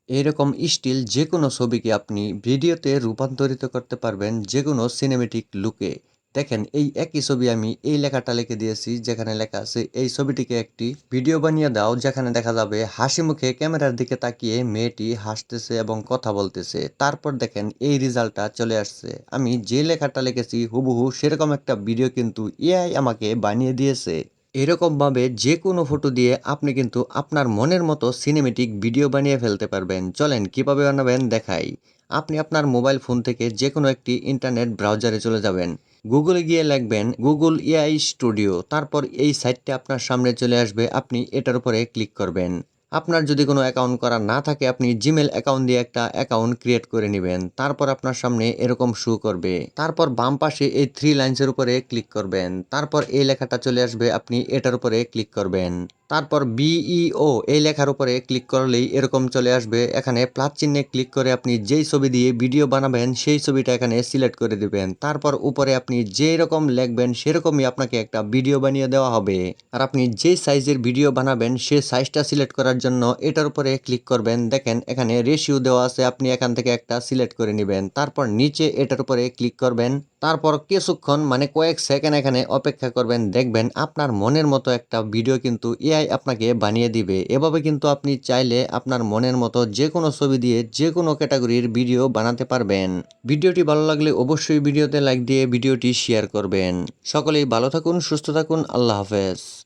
এরকম স্টিল যেকোনো ছবিকে আপনি ভিডিওতে রূপান্তরিত করতে পারবেন যেকোনো সিনেমেটিক লুকে। দেখেন এই একই ছবি আমি এই লেখাটা লিখে দিয়েছি যেখানে লেখা আছে এই ছবিটিকে একটি ভিডিও বানিয়ে দাও যেখানে দেখা যাবে হাসি মুখে ক্যামেরার দিকে তাকিয়ে মেয়েটি হাসতেছে এবং কথা বলতেছে। তারপর দেখেন এই রেজাল্টটা চলে আসছে। আমি যে লেখাটা লিখেছি হুবহু সেরকম একটা ভিডিও কিন্তু এআই আমাকে বানিয়ে দিয়েছে। এরকমভাবে যেকোনো ফটো দিয়ে আপনি কিন্তু আপনার মনের মতো সিনেমেটিক ভিডিও বানিয়ে ফেলতে পারবেন। চলেন কিভাবে বানাবেন দেখাই। আপনি আপনার মোবাইল ফোন থেকে যেকোনো একটি ইন্টারনেট ব্রাউজারে চলে যাবেন। গুগলে গিয়ে লিখবেন গুগল এআই স্টুডিও। তারপর এই সাইটটা আপনার সামনে চলে আসবে। আপনি এটার উপরে ক্লিক করবেন। আপনার যদি কোনো অ্যাকাউন্ট করা না থাকে আপনি জিমেল অ্যাকাউন্ট দিয়ে একটা অ্যাকাউন্ট ক্রিয়েট করে নেবেন। তারপর আপনার সামনে এরকম শো করবে। তারপর বাম পাশে এই 3 লাইনসের উপরে ক্লিক করবেন। তারপর এই লেখাটা চলে আসবে আপনি এটার উপরে ক্লিক করবেন। তারপর বিইও এই লেখার উপরে ক্লিক করলেই এরকম চলে আসবে। এখানে প্লাস চিহ্নে ক্লিক করে আপনি যেই ছবি দিয়ে ভিডিও বানাবেন সেই ছবিটা এখানে সিলেক্ট করে দিবেন। তারপর উপরে আপনি যেই রকম লিখবেন সেরকমই আপনাকে একটা ভিডিও বানিয়ে দেওয়া হবে। আর আপনি যে সাইজের ভিডিও বানাবেন সেই সাইজটা সিলেক্ট করার জন্য এটার উপরে ক্লিক করবেন। দেখেন এখানে রেশিও দেওয়া আছে, আপনি এখান থেকে একটা সিলেক্ট করে নেবেন। তারপর নিচে এটার উপরে ক্লিক করবেন। তারপর কিছুক্ষণ মানে কয়েক সেকেন্ড এখানে অপেক্ষা করবেন। দেখবেন আপনার মনের মতো একটা ভিডিও কিন্তু এআই আপনাকে বানিয়ে দিবে। এভাবে কিন্তু আপনি চাইলে আপনার মনের মতো যে কোনো ছবি দিয়ে যে কোনো ক্যাটাগরির ভিডিও বানাতে পারবেন। ভিডিওটি ভালো লাগলে অবশ্যই ভিডিওতে লাইক দিয়ে ভিডিওটি শেয়ার করবেন। সকলেই ভালো থাকুন, সুস্থ থাকুন। আল্লাহ হাফেজ।